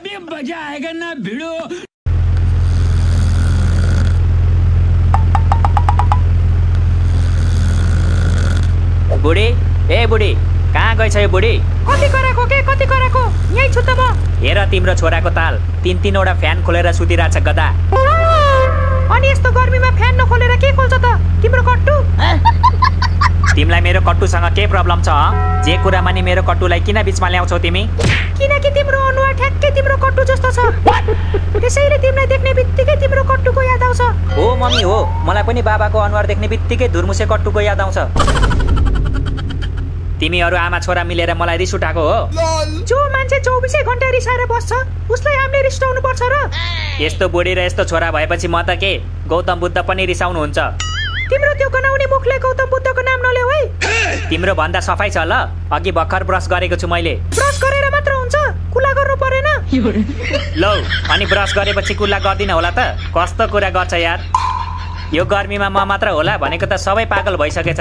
अभी मजा आएगा ना भिड़ो। बुढी ए बुढी कहाँ गएछ यो बुढी? कति कराको के कति कराको यही छु त म। हेर तिम्रो छोराको ताल 3-3वटा फ्यान खोलेर सुतिरहेछ गदा। अनि यस्तो गर्मीमा फ्यान नखोलेर के खोल्छ त तिम्रो कट्टु? तिमीलाई मेरो कट्टुसँग के प्रब्लम छ? जे कुरामा नि मेरो कट्टुलाई किन बीचमा ल्याउँछौ तिमी? किनकि तिम्रो अनुहार ठ्याक्कै तिम्रो कट्टु जस्तो छ। त्यसैले तिमीलाई देख्ने बित्तिकै तिम्रो कट्टुको याद आउँछ। हो मम्मी हो, मलाई पनि बाबाको अनुहार देख्ने बित्तिकै धुर्मुसे कट्टुको याद आउँछ। तिमीहरू आमा छोरा मिलेर मलाई रिस उठाएको हो। जो मान्छे 24 घण्टा रिसाएर बस्छ उसलाई हामीले रिसाउनु पर्छ र? यस्तो बुढी र यस्तो छोरा भएपछि म त के गौतम बुद्ध पनि रिसाउनुहुन्छ। तिम्रो त्यो गनाउने मुखले गौतम बुद्धको नाम नल्याऊ है। तिम्रो भन्दा सफाइ छ ल। अघि भर्खर ब्रस गरेको छु मैले। ब्रस गरेर मात्र हुन्छ, कुला गर्नु परेन। लौ अनि ब्रस गरेपछि कुल्ला गर्दिन होला त? कस्तो कुरा गर्छ यार। यो गर्मीमा म मात्र होला भनेको त सबै पागल भइसकेछ।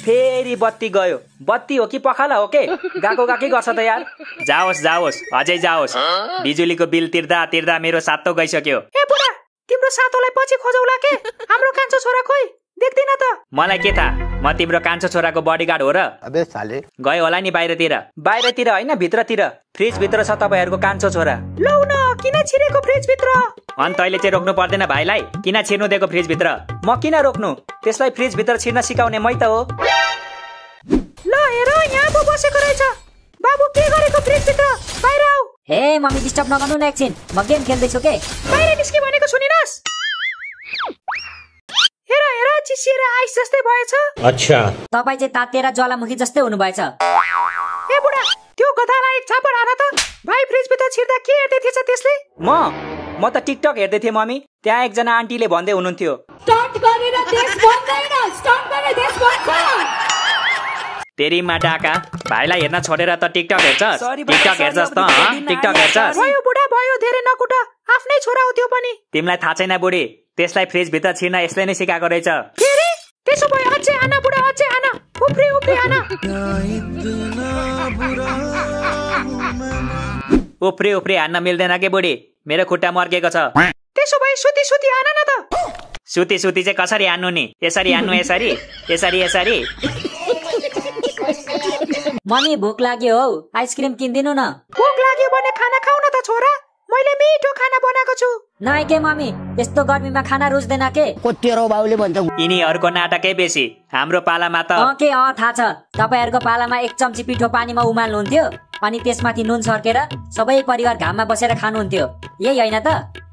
फेरि बत्ती गयो। बत्ती हो कि पखाला हो के? गएको गएकै गर्छ त यार। जाओस् जाओस् अझै जाओस्। बिजुलीको बिल तिर्दा तिर्दा मेरो सातो गइसक्यो। ए बुढा तिम्रो सातोलाई पछि खोजौला के? हाम्रो कान्छो छोरा खोइ देख्दिन त। मलाई के थाहा, म तिम्रो कान्छो छोराको बडीगार्ड हो र? अबे साले गयो होला नि बाहिरतिर। बाहिरतिर होइन भित्रतिर। फ्रिज भित्र छ तपाईहरुको कान्छो छोरा। लौ न किन छिरेको फ्रिज भित्र? अनि तैले चाहिँ रोक्नु पर्दैन भाइलाई? किन छिर्नु दिएको फ्रिज भित्र? म किन रोक्नु? त्यसलाई फ्रिज भित्र छिर्न सिकाउने मै त हो। ल हेर यहाँ पो बसेको रहेछ। बाबु के गरेको फ्रिज भित्र? बाहिर आऊ। हे मम्मी डिस्टर्ब नगर्नु न एकछिन, म गेम खेल्दै छु के। बाहिर निस्के भनेको सुनिनस्? हेर हेर चिसिएर आइस जस्तै भएछ। अच्छा तपाई चाहिँ तातेर ज्वालामुखी जस्तै हुनु भएछ। ए बुढा त्यो गधालाई एक झापड हान त। भाइ फ्रिज भित्र छिर्दा के हेर्दै थिएछ त्यसले? म त टिकटक हेर्दै थिएँ मम्मी। त्यहाँ एकजना आन्टीले भन्दै हुनुहुन्थ्यो स्टन्ट गरेर देश बन्दैन, स्टन्ट गरेर देश बन्छ। तेरीमा डाका भाइलाई हेर्न छोडेर त टिकटक हेर्छस्? टिकटक हेर्छस् त? टिकटक हेर्छस्? भयो बुढा भयो, धेरै नकुट। आफ्नै छोरा हो त्यो पनि। तिमीलाई थाहा छैन बुढी, त्यसलाई फ्रिज भित्र छिर्न यसले नै सिकाएको रहेछ। के रे? त्यसो भए अझै आना बुढा अझै आना। उफ्री उफ्री आना। उफ्री उफ्री हान्न मिल्दैन के बुढी, मेरो खुट्टा मर्केको छ। त्यसो भए सुती सुती आना न त। सुती सुती चाहिँ कसरी हान्नु नि? यसरी हान्नु, यसरी यसरी यसरी। मम्मी भोक लाग्यो हौ, आइसक्रिम किन्दिनु न। भोक लाग्यो भने खाना खाऊ न त छोरा। मैले मिठो खाना बनाएको छु। नाइ के मम्मी, यस्तो गर्मीमा खाना रुच्दैन के? तेरो बाउले भन्छ यिनीहरूको नाटकै बेसी। हाम्रो पालामा त के थाहा छ। तपाईहरुको पालामा 1 चम्ची पिठो पानीमा उमाल्नुहुन्थ्यो, अनि त्यसमाथि नुन छर्केर सबै परिवार घाममा बसेर खानुहुन्थ्यो। यही होइन त?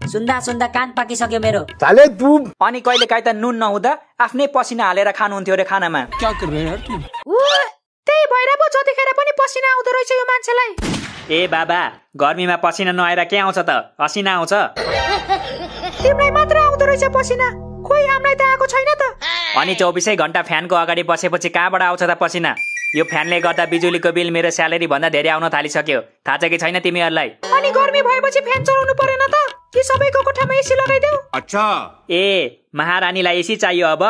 सुन्दा सुन्दा कान पाकिसक्यो मेरो। साले तू। अनि कहिले काहीँ त नुन नहुँदा आफ्नै पसिना हालेर खानुहुन्थ्यो रे खानामा। क्या कर रहे हैं यार तुम? त्यही भएर पो जतिखेर पनि पसिना आउँदो रहेछ यो मान्छेलाई। ए बाबा, गर्मीमा पसिना नआएर के आउँछ त? असिना आउँछ। तिमीलाई मात्र आउँदो रहेछ पसिना, खोइ हामीलाई त आएको छैन त। अनि 24 घण्टा फ्यानको अगाडि बसेपछि कहाँबाट आउँछ त पसिना? यो फ्यानले गर्दा बिजुलीको बिल मेरो स्यालेरी भन्दा धेरै आउन थालिसक्यो। थाहा छ कि छैन तिमीहरूलाई? अनि गर्मी भएपछि फ्यान चलाउनु परेन त? कि सबैको कोठामा एसी लगाइदेऊ? अच्छा ए महारानीलाई एसी चाहियो अब?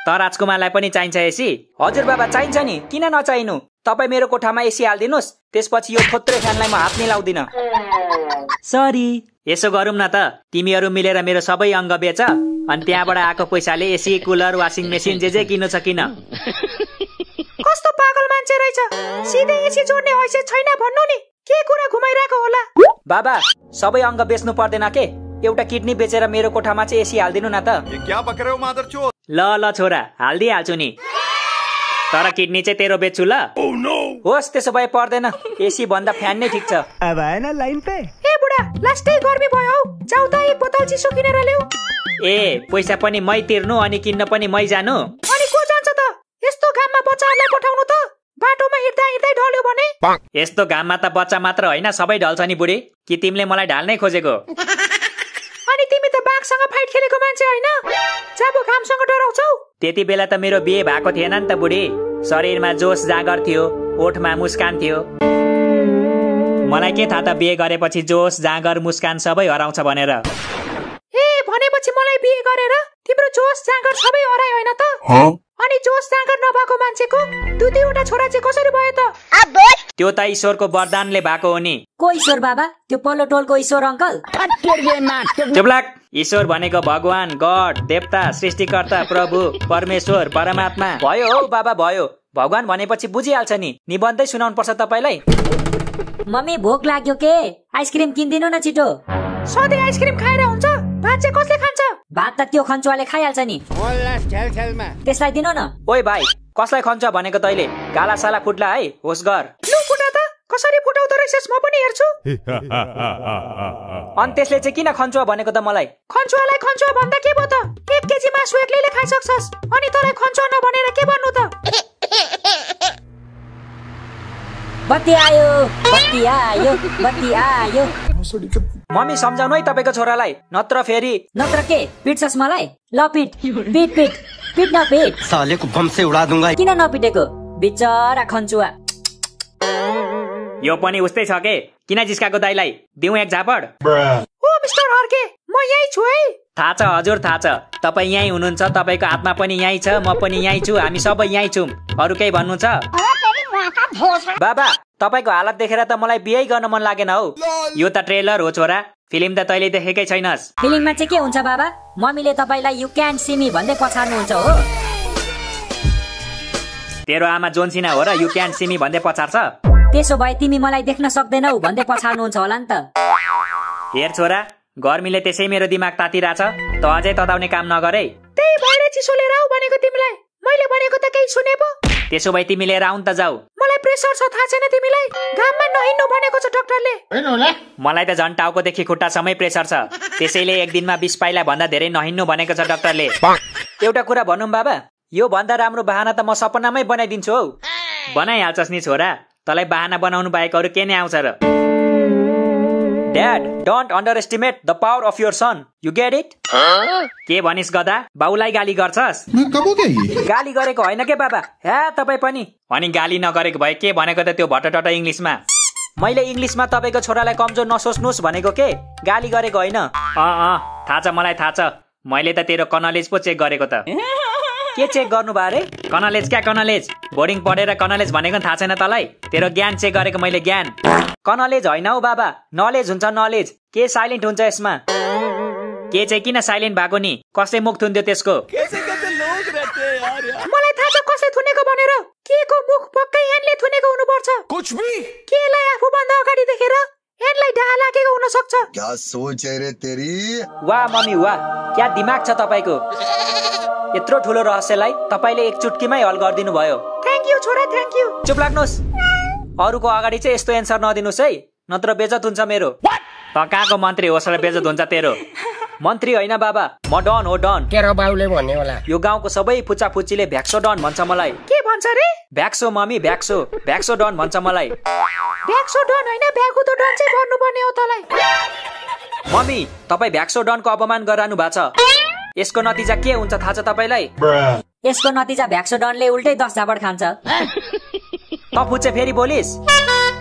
त राजकुमारलाई पनि चाहिन्छ एसी? हजुर बाबा चाहिन्छ नि, किन नचाहिनु? तपाईँ मेरो कोठामा एसी हालिदिनुहोस्, त्यसपछि यो थोत्रे फ्यानलाई म हात मिलाउँदिन। सरी। यसो गरौँ न त, तिमीहरू मिलेर मेरो सबै अङ्ग बेच, अनि त्यहाँबाट आएको पैसाले एसी कुलर वासिङ मेसिन जे किन्नु छ किन। कस्तो पागल मान्छे रहेछ। सिधै एसी जोड्ने हैसियत छैन भन्नु नि। के कुरा घुमाइरहेको होला? बाबा सबै अङ्ग बेच्नु पर्दैन के? एउटा किडनी बेचेर मेरो कोठामा चाहिँ एसी हालिदिनु न त। क्या बक रहे हो मादरचोद? ल छोरा हालिदिइहाल्छु नि, तर किडनी चाहिँ तेरो बेच्छु ल। होस् त्यसो भए पर्दैन, एसी भन्दा फ्यान नै ठिक छ। अब आएन लाइन पे। ए बुढा लास्टै गर्मी भयो हौ, जाऊ त एक बोतल चिसो किनेर ल्याऊ। ए पैसा पनि मै तिर्नु अनि किन्न पनि मै जानु? अनि को जान्छ त? यस्तो घाममा बच्चाहरूलाई पठाउनु त? बाटोमा हिँड्दा हिँड्दै ढल्यो भने? यस्तो घाममा त बच्चा मात्र होइन सबै ढल्छ नि बुढी। कि तिमीले मलाई ढाल्नै खोजेको? अनि तिमी त बाघसँग फाइट खेलेको मान्छे होइन, जब घामसँग डराउँछौ। त्यति बेला त मेरो बिहे भएको थिएन नि त बुढी। शरीरमा जोस जागर थियो, ओठमा मुस्कान थियो। मलाई के थाहा त बिहे गरेपछि जोस जागर मुस्कान सबै हराउँछ भनेर। ए भनेपछि मलाई बिहे गरेर तिम्रो जोस जागर सबै हरायो होइन त? अनि जोस जाँगर नभएको मान्छेको दुईवटा छोरा चाहिँ कसरी भयो त? त्यो त ईश्वरको वरदानले भएको हो नि। को ईश्वर बाबा? त्यो पल्लो टोलको ईश्वर अंकल? चुप्लाक। ईश्वर भनेको भगवान, गड, देवता, सृष्टिकर्ता, प्रभु, परमेश्वर, परमात्मा भयो हौ बाबा भयो। भगवान भनेपछि बुझिहाल्छ नि। निबन्धै सुनाउनु पर्छ तपाईलाई। मम्मी भोक लाग्यो के? आइसक्रिम किनिदिनु न छिटो। सधैँ आइसक्रिम खाएर हुन्छ? भात चाहिँ कसले खान्छ? भात त त्यो खन्चुवाले खाइहाल्छ नि। त्यसलाई दिनु न। ओइ भाइ, कसलाई खन्छ भनेको तैले? गाला साला फुट्ला है, होस गर। लु फुटा त, कसरी फुटाउँदो रहेछस् म पनि हेर्छु। अनि त्यसले चाहिँ किन खन्छुवा भनेको त मलाई? खन्चुवालाई खन्चुवा भन्दा के भयो त? 1 केजी मासु एक्लैले खाइसक्छस् अनि तँलाई खन्चुवा नभनेर के भन्नु त? बत्ती आयो, बत्ती आयो, बत्ती आयो। मम्मी सम्झाउनु है तपाईको छोरालाई, नत्र फेरि। नत्र के पिट्छस् मलाई? ल पिट पिट पिट पिट न पिट। साले को बम से उड़ा दूंगा। किन नपिटेको बिचरा खन्चुवा? यो पनि उस्तै छ के? किन जिस्काको दाइलाई दिउँ एक झापड? ओ मिस्टर हर्के, म यही छु है। थाहा छ हजुर, थाहा छ। तपाईँ यही हुनुहुन्छ, तपाईको आत्मा पनि यही छ, म पनि यही छु, हामी सबै यही छौँ। अरु केही भन्नु छ? बाबा, तपाईको हालत देखेर त मलाई बिहे गर्न मन लागेन हौ। यो त ट्रेलर हो छोरा, फिल्म त तैले देखेकै छैनस्। फिल्ममा चाहिँ के हुन्छ बाबा? मम्मीले तपाईलाई यु क्यान सी मी भन्दै पछार्नुहुन्छ हो। तेरो आमा जोन्सिना हो र यु क्यान सी मी भन्दै पछार्छ? त्यसो भए तिमी मलाई देख्न सक्दैनौ भन्दै पछार्नुहुन्छ होला नि त। हेर छोरा, गर्मीले त्यसै मेरो दिमाग तातिरहेछ, त अझै तताउने काम नगरे। त्यही भएर चिसो लिएर आऊ भनेको तिमीलाई। मैले भनेको त केही सुने पो? त्यसो भए तिमी लिएर आउन त जाऊ। मलाई प्रेसर छ थाहा छैन तिमीलाई? घाममा नहिँड्नु भनेको छ डाक्टरले। मलाई त झन् टाउकोदेखि खुट्टासम्मै प्रेसर छ, त्यसैले एक दिनमा 20 पाइला भन्दा धेरै नहिँड्नु भनेको छ डाक्टरले। एउटा कुरा भनौँ बाबा, यो भन्दा राम्रो बहाना त म सपनामै बनाइदिन्छु हौ। बनाइहाल्छस् नि छोरा, तँलाई बहाना बनाउनु बाहेक अरू के नै आउँछ र? Dad, don't underestimate the power of your son. You get it? के भनिस् गधा? बाउलाई गाली गर्छस्? गाली गरेको होइन के बाबा? हे तपाईँ पनि। अनि गाली नगरेको भए के भनेको त त्यो भटटट इङ्ग्लिसमा? मैले इङ्ग्लिसमा तपाईको छोरालाई कमजोर नसोच्नुहोस् भनेको के? गाली गरेको होइन। थाहा छ मलाई थाहा छ। मैले त तेरो कनलेज पो चेक गरेको त। के चेक गर्नु भयो रे? कनलेज क्या कनलेज? बोर्डिङ पढेर कनलेज भनेको थाहा छैन तँलाई? तेरो ज्ञान चेक गरेको मैले, ज्ञान। कनलेज होइन हौ बाबा, नलेज हुन्छ नलेज। के साइलेन्ट हुन्छ यसमा? के चाहिँ किन साइलेन्ट भएको नि? कसले मुख थुन्थ्यो त्यसको? मलाई थाहा छ कसले थुनेको भनेर। के को मुख पक्कै एनले थुनेको हुनुपर्छ। कुछ भी केलाई आफू भन्दा अगाडि देखेर एनलाई ढाहा लागेको हुन सक्छ। क्या सोच है रे तेरी? वाह मम्मी वाह, क्या दिमाग छ तपाईको। यत्रो ठुलो रहस्यलाई तपाईले एक चुटकीमै हल गरिदिनु भयो। थ्यांक यू छोरा, थ्यांक यू। चुप लाग्नुहोस्, अरूको अगाडि चाहिँ यस्तो एन्सर नदिनुहोस् है, नत्र बेइज्जत हुन्छ मेरो। त कहाँको मन्त्री होस् र बेइज्जत हुन्छ तेरो? मन्त्री होइन बाबा, म डन हो डन। तेरो बाउले भन्ने होला। यो गाउँको सबै फुच्चा फुच्चीले भ्याक्सो डन भन्छ मलाई। के भन्छ रे? भ्याक्सो मम्मी, भ्याक्सो भ्याक्सो डन भन्छ मलाई। भ्याक्सो डन होइन, भ्यागुतो डन चाहिँ भन्नुपर्ने हो तँलाई। मम्मी, तपाईँ भ्याक्सो डनको अपमान गराउनु भएको छ। यसको नतिजा के हुन्छ थाहा छ तपाईलाई? यसको नतिजा भ्याक्सो डनले उल्टै 10 झापड खान्छ। त फुच्चे फेरि बोलिस्?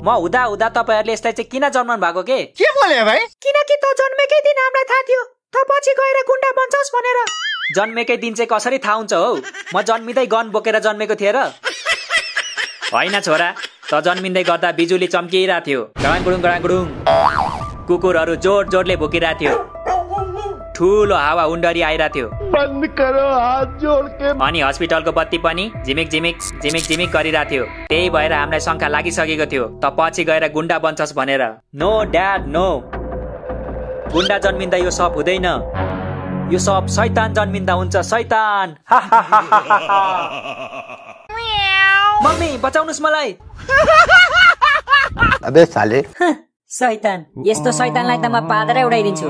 म हुँदा हुँदा तपाईहरुले यसलाई चाहिँ किन जन्मनु भएको के? के बोले भाइ? किनकि त जन्मेकै दिन हामीलाई थाहा थियो त पछि गएर गुण्डा बन्छस् भनेर। जन्मेकै दिन चाहिँ कसरी थाहा हुन्छ हौ? म जन्मिँदै गन बोकेर जन्मेको थिएँ र? होइन छोरा, त जन्मिँदै गर्दा बिजुली चम्किरहेको थियो, गडाङगुडुङ गडाङगुडुङ। कुकुरहरू जोड जोडले भुकिरहेको थियो, ठुलो हावा हुन्डरी आइरहेको थियो। बन्द करो हात जोड के। अनि हस्पिटलको बत्ती पनि झिमिक झिमिक झिमिक झिमिक गरिरहेको थियो। त्यही भएर हामीलाई शंका लागिसकेको थियो त पछि गएर गुण्डा बन्छस् भनेर। नो ड्याड नो, गुण्डा जन्मिँदा यो सब हुँदैन, यो सब शैतान जन्मिँदा हुन्छ, शैतान। मम्मी बचाउनुस् मलाई। अबे साले शैतान, यस्तो शैतानलाई त म पादरै उडाइदिन्छु।